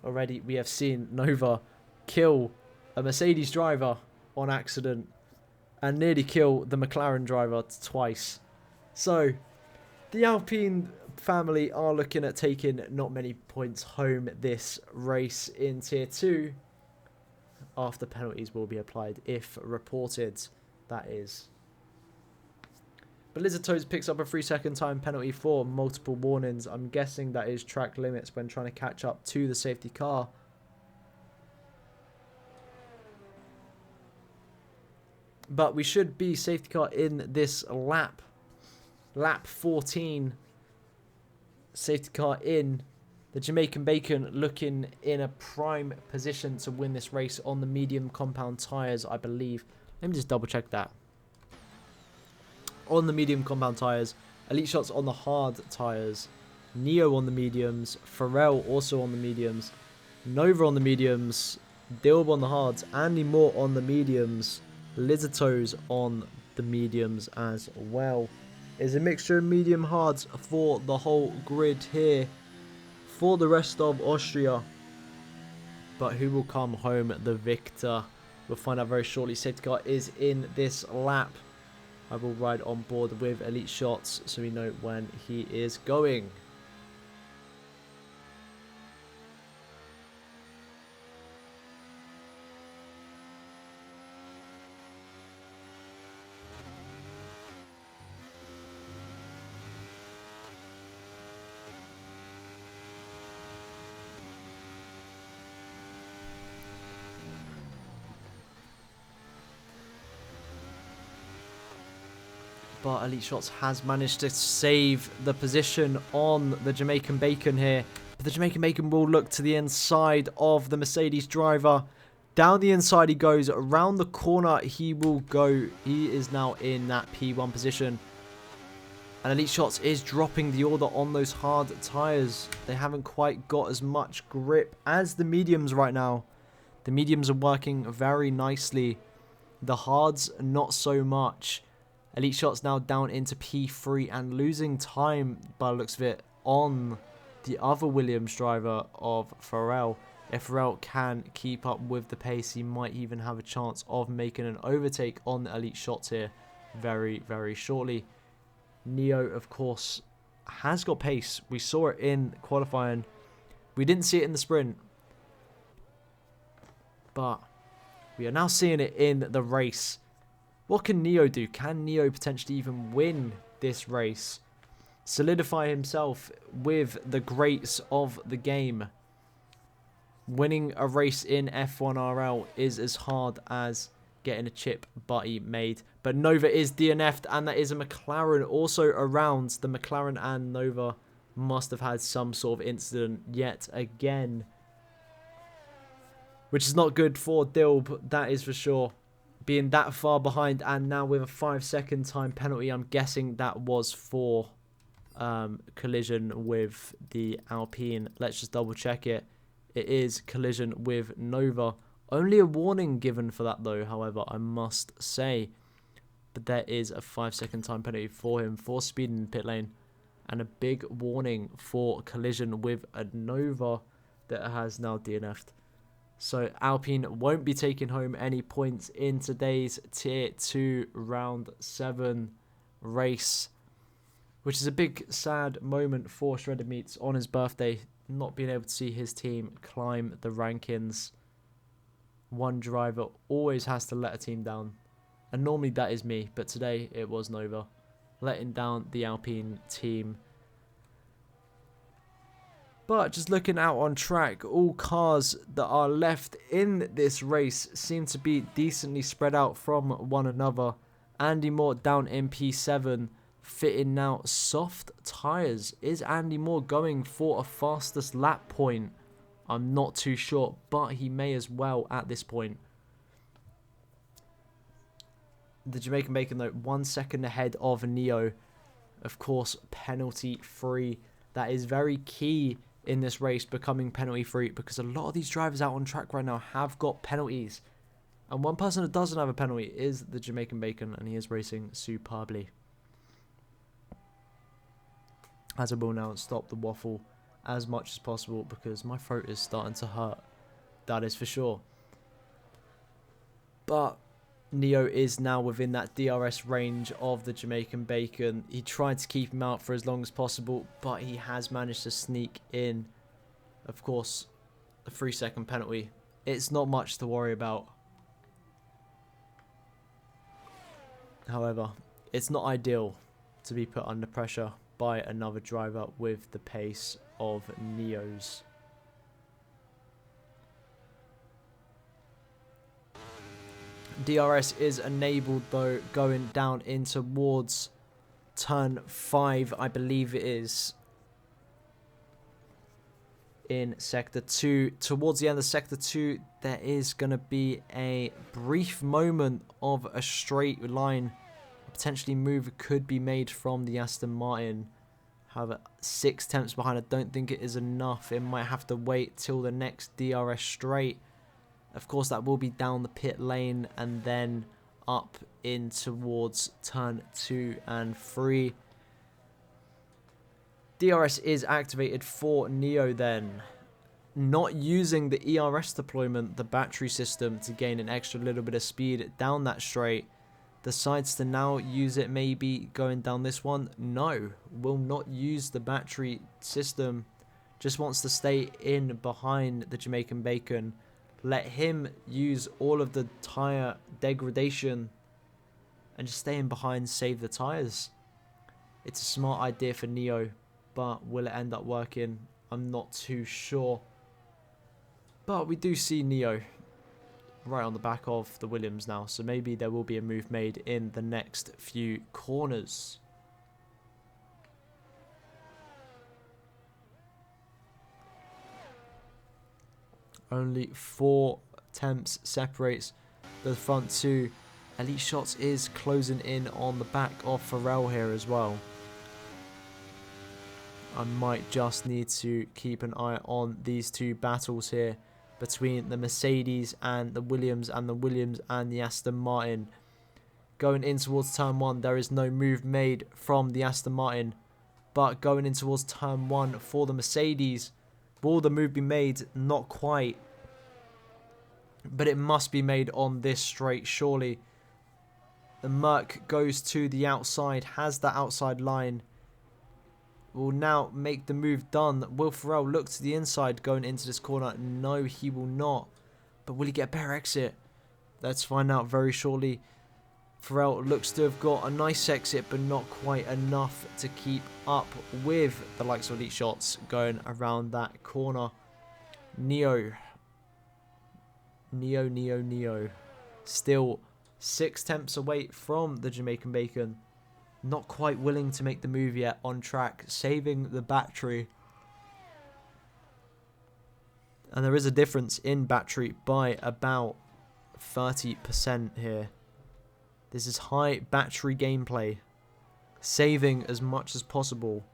Speaker 1: Already we have seen Nova kill a Mercedes driver on accident and nearly kill the McLaren driver twice. So the Alpine family are looking at taking not many points home this race in Tier 2 after penalties will be applied, if reported, that is. But Lizard Toes picks up a 3-second time penalty for multiple warnings. I'm guessing that is track limits when trying to catch up to the safety car. But we should be safety car in this lap. Lap 14. Safety car in. The Jamaican Bacon looking in a prime position to win this race on the medium compound tyres, I believe. Let me just double check that. On the medium compound tyres. Elite Shots on the hard tyres. Neo on the mediums. Pharrell also on the mediums. Nova on the mediums. Dilb on the hards. Andy Moore on the mediums. Lizard Toes on the mediums as well. Is a mixture of medium hards for the whole grid here for the rest of Austria. But who will come home the victor? We'll find out very shortly. Safety car is in this lap. I will ride on board with Elite Shots so we know when he is going. But Elite Shots has managed to save the position on the Jamaican Bacon here. But the Jamaican Bacon will look to the inside of the Mercedes driver. Down the inside he goes. Around the corner he will go. He is now in that P1 position. And Elite Shots is dropping the order on those hard tyres. They haven't quite got as much grip as the mediums right now. The mediums are working very nicely. The hards, not so much. Elite Shots now down into P3 and losing time by the looks of it on the other Williams driver of Pharrell. If Pharrell can keep up with the pace, he might even have a chance of making an overtake on the Elite Shots here very, very shortly. Neo, of course, has got pace. We saw it in qualifying. We didn't see it in the sprint. But we are now seeing it in the race. What can Neo do? Can Neo potentially even win this race? Solidify himself with the greats of the game. Winning a race in F1 RL is as hard as getting a chip butty made. But Nova is DNF'd, and that is a McLaren also around. The McLaren and Nova must have had some sort of incident yet again, which is not good for Dilb, that is for sure. Being that far behind, and now with a 5-second time penalty, I'm guessing that was for collision with the Alpine. Let's just double check it. It is collision with Nova. Only a warning given for that though, however, I must say. But there is a 5-second time penalty for him for speeding in the pit lane. And a big warning for collision with a Nova that has now DNF'd. So Alpine won't be taking home any points in today's Tier 2 Round 7 race, which is a big sad moment for Shredded Meats on his birthday, not being able to see his team climb the rankings. One driver always has to let a team down, and normally that is me, but today it was Nova, letting down the Alpine team. But just looking out on track, all cars that are left in this race seem to be decently spread out from one another. Andy Moore down in P7, fitting now soft tyres. Is Andy Moore going for a fastest lap point? I'm not too sure, but he may as well at this point. The Jamaican Bacon, though, 1 second ahead of Neo. Of course, penalty free. That is very key in this race, becoming penalty free, because a lot of these drivers out on track right now have got penalties. And one person that doesn't have a penalty is the Jamaican Bacon, and he is racing superbly. As I will now stop the waffle as much as possible, because my throat is starting to hurt. That is for sure. But Neo is now within that DRS range of the Jamaican Bacon. He tried to keep him out for as long as possible, but he has managed to sneak in. Of course, the 3-second penalty. It's not much to worry about. However, it's not ideal to be put under pressure by another driver with the pace of Neo's. DRS is enabled though, going down in towards turn 5, I believe it is, in sector 2. Towards the end of sector 2, there is going to be a brief moment of a straight line. Potentially move could be made from the Aston Martin. However, 6 tenths behind, I don't think it is enough. It might have to wait till the next DRS straight. Of course, that will be down the pit lane and then up in towards turn 2 and 3. DRS is activated for Neo then. Not using the ERS deployment, the battery system, to gain an extra little bit of speed down that straight. Decides to now use it, maybe going down this one. No, will not use the battery system. Just wants to stay in behind the Jamaican Bacon. Let him use all of the tyre degradation and just stay in behind, save the tyres. It's a smart idea for Neo, but will it end up working? I'm not too sure. But we do see Neo right on the back of the Williams now, so maybe there will be a move made in the next few corners. Only 4 tenths separates the front two. Elite Shots is closing in on the back of Pharrell here as well. I might just need to keep an eye on these two battles here between the Mercedes and the Williams, and the Williams and the Aston Martin. Going in towards turn 1, there is no move made from the Aston Martin. But going in towards turn 1 for the Mercedes, will the move be made? Not quite. But it must be made on this straight, surely. The Merc goes to the outside, has that outside line. will now make the move done. Will Farrell look to the inside going into this corner? No, he will not. But will he get a better exit? Let's find out very shortly. Farrell looks to have got a nice exit, but not quite enough to keep up with the likes of Elite Shots going around that corner. Neo. Still 6 tenths away from the Jamaican Bacon. Not quite willing to make the move yet on track, saving the battery. And there is a difference in battery by about 30% here. This is high battery gameplay, saving as much as possible.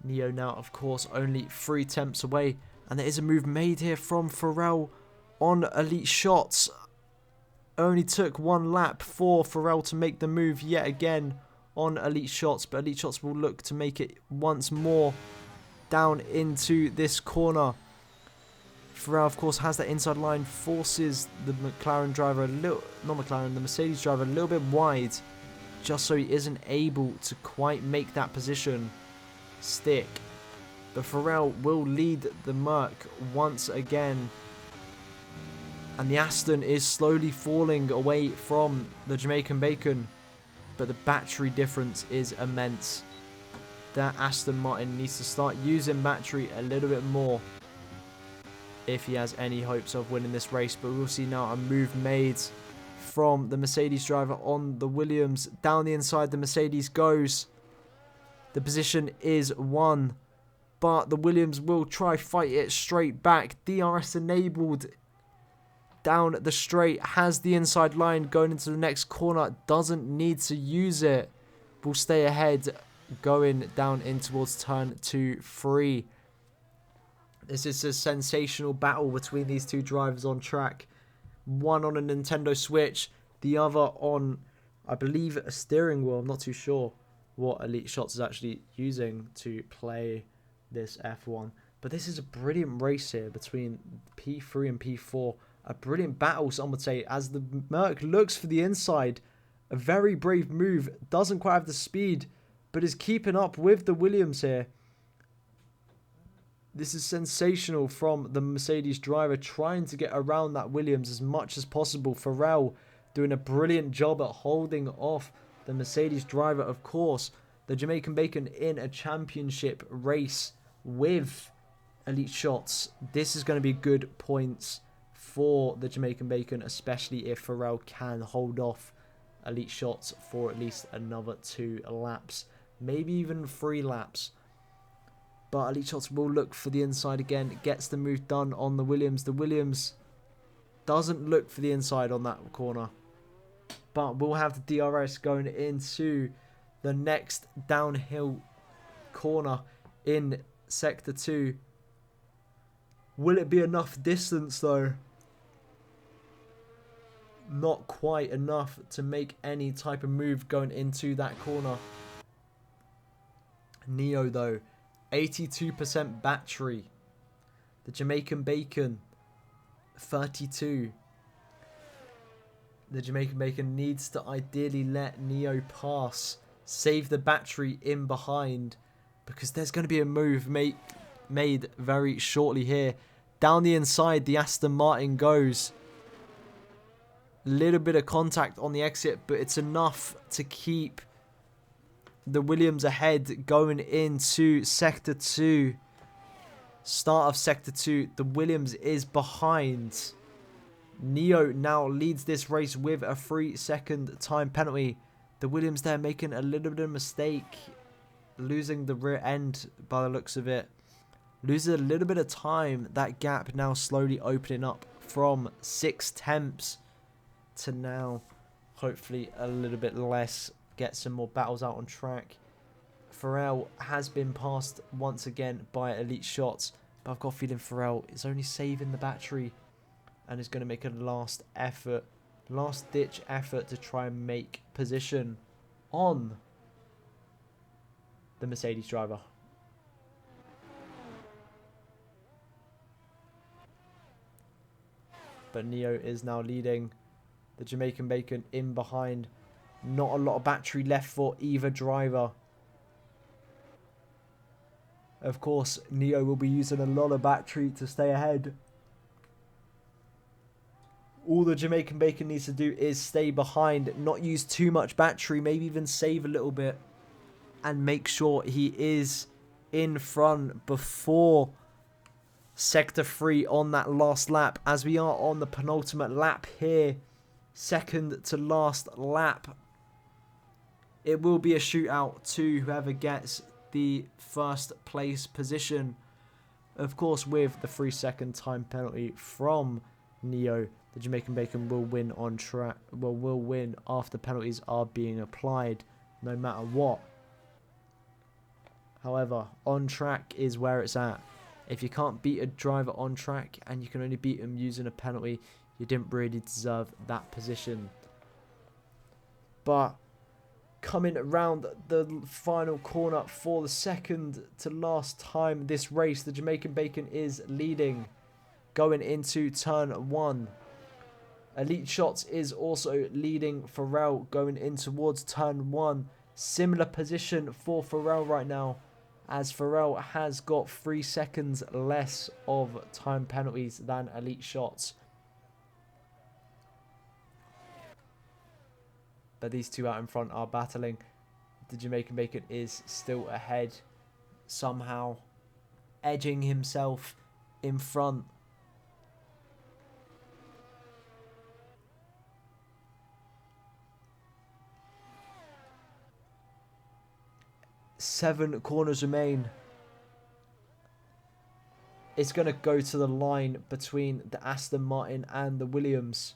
Speaker 1: Neo now, of course, only 3 attempts away. And there is a move made here from Farrell on Elite Shots. Only took 1 lap for Farrell to make the move yet again on Elite Shots. But Elite Shots will look to make it once more down into this corner. Farrell, of course, has that inside line. Forces the McLaren driver a little... Not McLaren, the Mercedes driver a little bit wide. Just so he isn't able to quite make that position stick. But Farrell will lead the Merc once again, and the Aston is slowly falling away from the Jamaican Bacon, but the battery difference is immense. That Aston Martin needs to start using battery a little bit more if he has any hopes of winning this race. But we'll see now a move made from the Mercedes driver on the Williams. Down the inside the Mercedes goes. The position is won, but the Williams will try fight it straight back. DRS enabled down the straight, has the inside line going into the next corner, doesn't need to use it. Will stay ahead going down in towards turn 2, 3. This is a sensational battle between these two drivers on track. One on a Nintendo Switch, the other on, I believe, a steering wheel. I'm not too sure what Elite Shots is actually using to play this F1. But this is a brilliant race here between P3 and P4. A brilliant battle, some would say, as the Merc looks for the inside. A very brave move. Doesn't quite have the speed, but is keeping up with the Williams here. This is sensational from the Mercedes driver, trying to get around that Williams as much as possible. Farrell doing a brilliant job at holding off the Mercedes driver, of course. The Jamaican Bacon in a championship race with Elite Shots. This is going to be good points for the Jamaican Bacon, especially if Farrell can hold off Elite Shots for at least another 2 laps. Maybe even 3 laps. But Elite Shots will look for the inside again. Gets the move done on the Williams. The Williams doesn't look for the inside on that corner. But we'll have the DRS going into the next downhill corner in Sector 2. Will it be enough distance though? Not quite enough to make any type of move going into that corner. Neo though, 82% battery. The Jamaican Bacon, 32. The Jamaican Bacon needs to ideally let Neo pass, save the battery in behind, because there's going to be a move made very shortly here. Down the inside, the Aston Martin goes. Little bit of contact on the exit, but it's enough to keep the Williams ahead going into Sector 2. Start of Sector 2, the Williams is behind. Neo now leads this race with a 3-second time penalty. The Williams there making a little bit of mistake, losing the rear end by the looks of it. Loses a little bit of time. That gap now slowly opening up from 6 tenths to now hopefully a little bit less. Get some more battles out on track. Farrell has been passed once again by Elite Shots, but I've got a feeling Farrell is only saving the battery and is going to make a last ditch effort to try and make position on the Mercedes driver. But Neo is now leading the Jamaican Bacon in behind. Not a lot of battery left for either driver. Of course, Neo will be using a lot of battery to stay ahead. All the Jamaican Bacon needs to do is stay behind, not use too much battery, maybe even save a little bit, and make sure he is in front before Sector 3 on that last lap, as we are on the penultimate lap here. Second to last lap. It will be a shootout to whoever gets the first place position. Of course, with the 3-second time penalty from Neo, the Jamaican Bacon will win on track. Will win after penalties are being applied, no matter what. However, on track is where it's at. If you can't beat a driver on track and you can only beat him using a penalty, you didn't really deserve that position. But coming around the final corner for the second to last time this race, the Jamaican Bacon is leading going into turn 1. Elite Shots is also leading Pharrell going in towards turn 1. Similar position for Pharrell right now, as Pharrell has got 3 seconds less of time penalties than Elite Shots. But these two out in front are battling. The Jamaican Bacon is still ahead, somehow edging himself in front. Seven corners remain. It's going to go to the line between the Aston Martin and the Williams.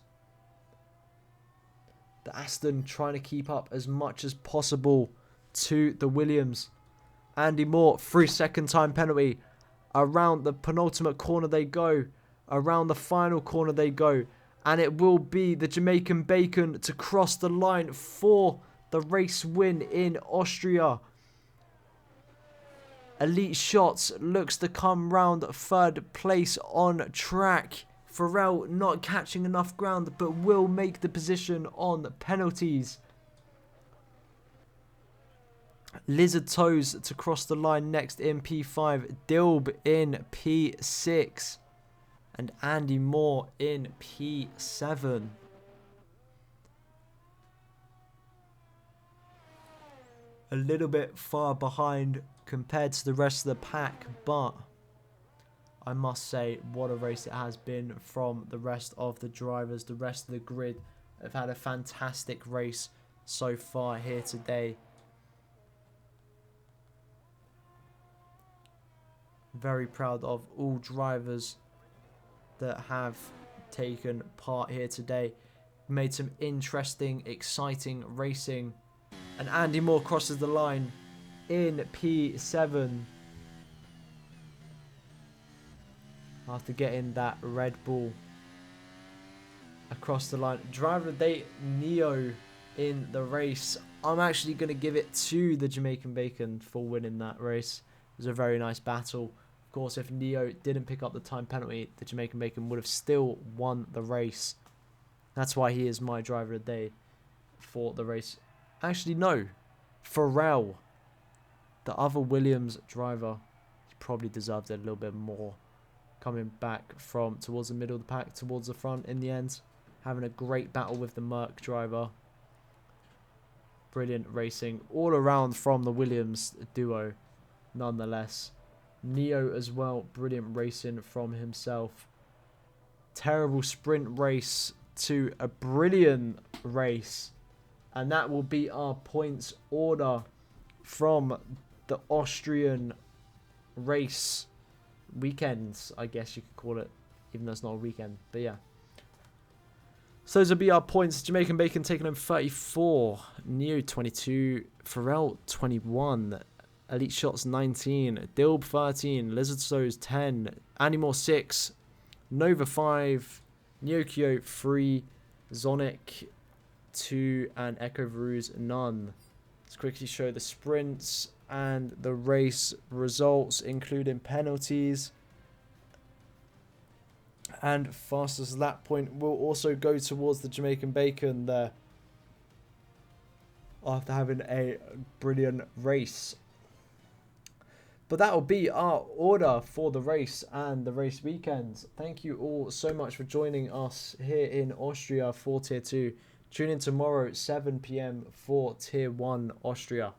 Speaker 1: The Aston trying to keep up as much as possible to the Williams. Andy Moore, 3-second time penalty. Around the penultimate corner they go. Around the final corner they go. And it will be the Jamaican Bacon to cross the line for the race win in Austria. Elite Shots looks to come round third place on track. Pharrell not catching enough ground, but will make the position on penalties. Lizard Toes to cross the line next in P5. Dilb in P6. And Andy Moore in P7. A little bit far behind compared to the rest of the pack, but I must say, what a race it has been from the rest of the drivers. The rest of the grid have had a fantastic race so far here today. Very proud of all drivers that have taken part here today. Made some interesting, exciting racing. And Andy Moore crosses the line in P7. After getting that Red Bull across the line. Driver of the day, Neo, in the race. I'm actually going to give it to the Jamaican Bacon for winning that race. It was a very nice battle. Of course, if Neo didn't pick up the time penalty, the Jamaican Bacon would have still won the race. That's why he is my driver of the day for the race. Actually, no. Pharrell, the other Williams driver, he probably deserved it a little bit more. Coming back from towards the middle of the pack, towards the front in the end. Having a great battle with the Merc driver. Brilliant racing all around from the Williams duo, nonetheless. Neo as well, brilliant racing from himself. Terrible sprint race to a brilliant race. And that will be our points order from the Austrian race weekends, I guess you could call it, even though it's not a weekend, but yeah. So those will be our points. Jamaican Bacon taking home 34, Neo 22, Pharrell 21, Elite Shots 19, Dilb 13, Lizard Toes 10, Andy Moore 6, Nova 5, Neokyo 3, Zonic 2, and Echo Varus none. Let's quickly show the sprints and the race results, including penalties. And fastest lap point will also go towards the Jamaican Bacon there, after having a brilliant race. But that will be our order for the race and the race weekends. Thank you all so much for joining us here in Austria for Tier 2. Tune in tomorrow at 7 p.m. for Tier 1 Austria.